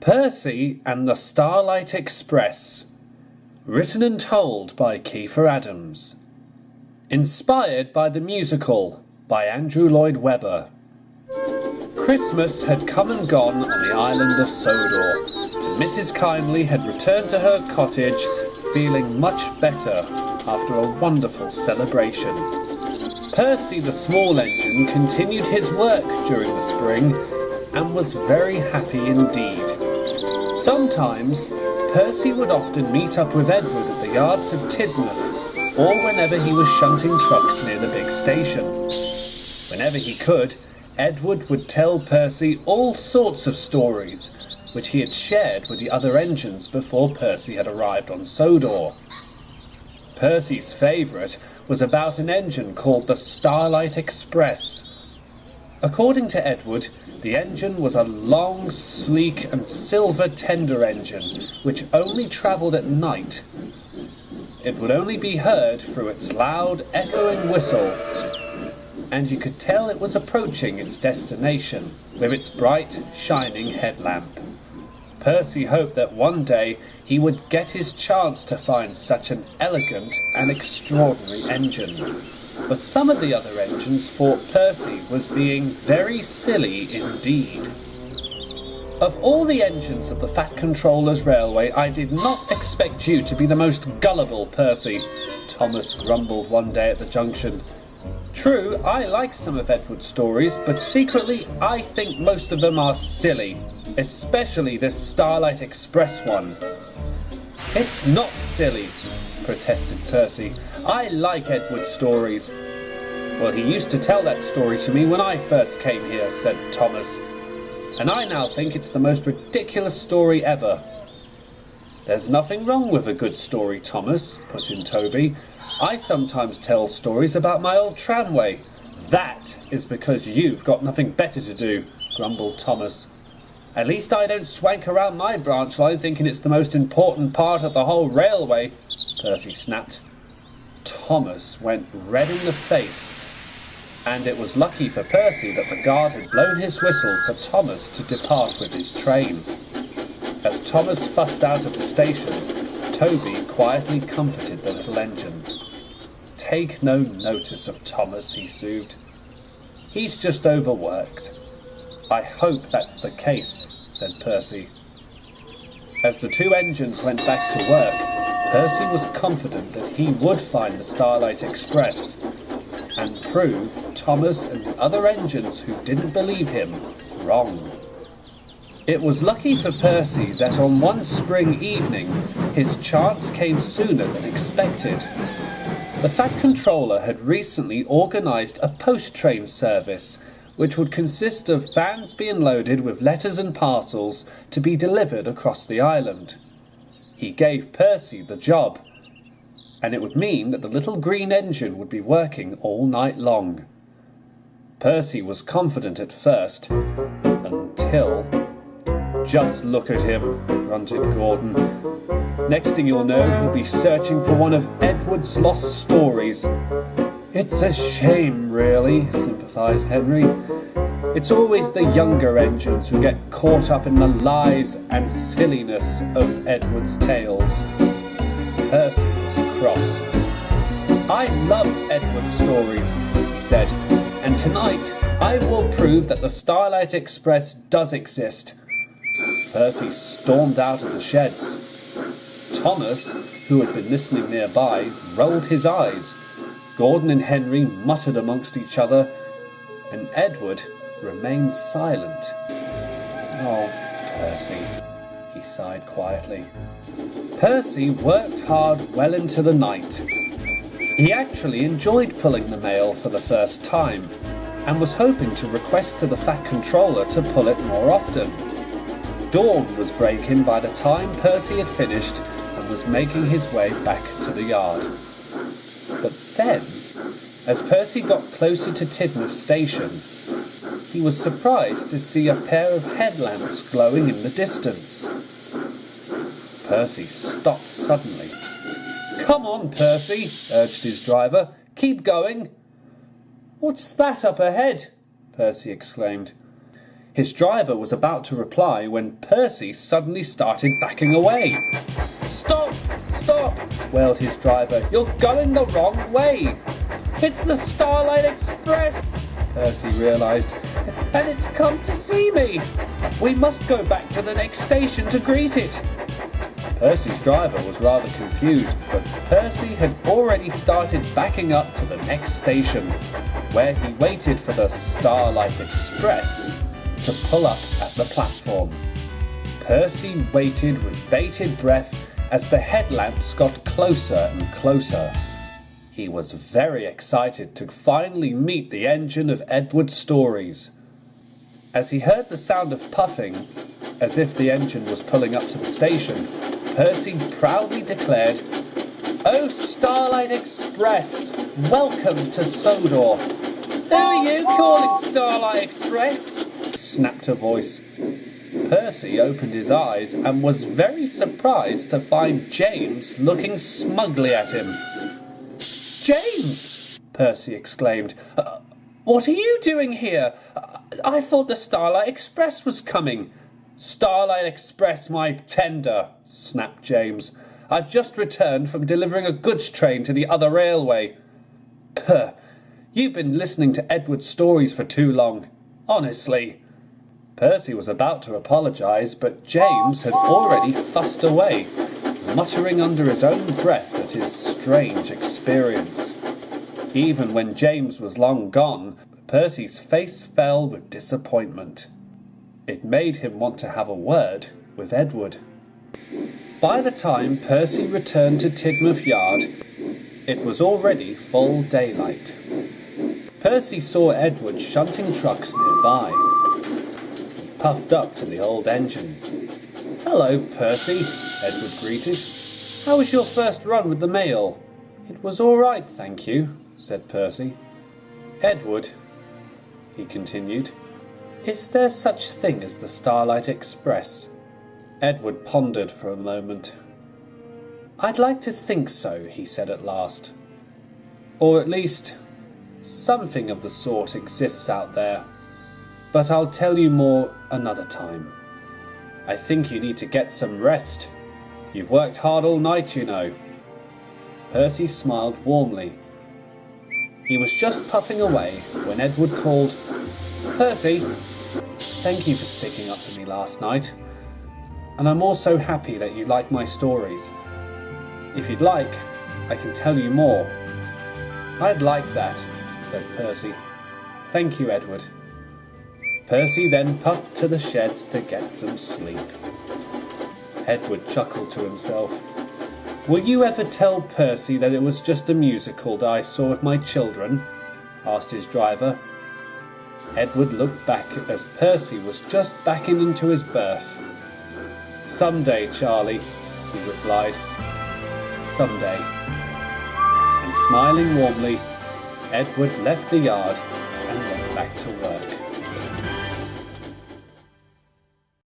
Percy and the Starlight Express. Written and told by Kiefer Adams. Inspired by the musical by Andrew Lloyd Webber. Christmas had come and gone on the island of Sodor, and Mrs. Kindly had returned to her cottage feeling much better after a wonderful celebration. Percy the small engine continued his work during the spring and was very happy indeed. Sometimes Percy would often meet up with Edward at the yards of Tidmouth, or whenever he was shunting trucks near the big station. Whenever he could, Edward would tell Percy all sorts of stories, which he had shared with the other engines before Percy had arrived on Sodor. Percy's favourite was about an engine called the Starlight Express. According to Edward, the engine was a long, sleek and silver tender engine which only travelled at night. It would only be heard through its loud, echoing whistle, and you could tell it was approaching its destination with its bright, shining headlamp. Percy hoped that one day he would get his chance to find such an elegant and extraordinary engine. But some of the other engines thought Percy was being very silly indeed. Of all the engines of the Fat Controller's Railway, I did not expect you to be the most gullible, Percy, Thomas grumbled one day at the junction. True, I like some of Edward's stories, but secretly I think most of them are silly, especially this Starlight Express one. It's not silly, protested Percy. I like Edward's stories. Well, he used to tell that story to me when I first came here, said Thomas, and I now think it's the most ridiculous story ever. There's nothing wrong with a good story, Thomas, put in Toby. I sometimes tell stories about my old tramway. That is because you've got nothing better to do, grumbled Thomas. At least I don't swank around my branch line thinking it's the most important part of the whole railway, Percy snapped. Thomas went red in the face, and it was lucky for Percy that the guard had blown his whistle for Thomas to depart with his train. As Thomas fussed out of the station, Toby quietly comforted the little engine. Take no notice of Thomas, he soothed. He's just overworked. I hope that's the case, said Percy. As the two engines went back to work, Percy was confident that he would find the Starlight Express and prove Thomas and the other engines who didn't believe him wrong. It was lucky for Percy that on one spring evening his chance came sooner than expected. The Fat Controller had recently organised a post-train service which would consist of vans being loaded with letters and parcels to be delivered across the island. He gave Percy the job, and it would mean that the little green engine would be working all night long. Percy was confident at first, until... Just look at him, grunted Gordon. Next thing you'll know, he'll be searching for one of Edward's lost stories. It's a shame, really, sympathised Henry. It's always the younger engines who get caught up in the lies and silliness of Edward's tales. Percy was cross. I love Edward's stories, he said, and tonight I will prove that the Starlight Express does exist. Percy stormed out of the sheds. Thomas, who had been listening nearby, rolled his eyes. Gordon and Henry muttered amongst each other, and Edward remained silent. Oh, Percy, he sighed quietly. Percy worked hard well into the night. He actually enjoyed pulling the mail for the first time, and was hoping to request to the Fat Controller to pull it more often. Dawn was breaking by the time Percy had finished and was making his way back to the yard. But then, as Percy got closer to Tidmouth station, he was surprised to see a pair of headlamps glowing in the distance. Percy stopped suddenly. Come on, Percy, urged his driver. Keep going. What's that up ahead? Percy exclaimed. His driver was about to reply when Percy suddenly started backing away. "Stop! Stop!" wailed his driver. "You're going the wrong way!" "It's the Starlight Express!" Percy realised. "And it's come to see me! We must go back to the next station to greet it!" Percy's driver was rather confused, but Percy had already started backing up to the next station, where he waited for the Starlight Express to pull up at the platform. Percy waited with bated breath as the headlamps got closer and closer. He was very excited to finally meet the engine of Edward's stories. As he heard the sound of puffing, as if the engine was pulling up to the station, Percy proudly declared, "Oh, Starlight Express, welcome to Sodor." "Who are you calling Starlight Express?" snapped a voice. Percy opened his eyes and was very surprised to find James looking smugly at him. "James!" Percy exclaimed. "What are you doing here? I thought the Starlight Express was coming." "Starlight Express, my tender," snapped James. "I've just returned from delivering a goods train to the other railway." "Puh, you've been listening to Edward's stories for too long. Honestly." Percy was about to apologise, but James had already fussed away, muttering under his own breath at his strange experience. Even when James was long gone, Percy's face fell with disappointment. It made him want to have a word with Edward. By the time Percy returned to Tidmouth Yard, it was already full daylight. Percy saw Edward shunting trucks nearby. He puffed up to the old engine. "Hello, Percy," Edward greeted. "How was your first run with the mail?" "It was all right, thank you," said Percy. "Edward," he continued, "is there such thing as the Starlight Express?" Edward pondered for a moment. "I'd like to think so," he said at last. "Or at least, something of the sort exists out there. But I'll tell you more another time. I think you need to get some rest. You've worked hard all night, you know." Percy smiled warmly. He was just puffing away when Edward called, "Percy, thank you for sticking up for me last night. And I'm also happy that you like my stories. If you'd like, I can tell you more." "I'd like that," said Percy. "Thank you, Edward." Percy then puffed to the sheds to get some sleep. Edward chuckled to himself. "Will you ever tell Percy that it was just a musical that I saw with my children?" asked his driver. Edward looked back as Percy was just backing into his berth. "Someday, Charlie," he replied. "Someday." And smiling warmly, Edward left the yard and went back to work.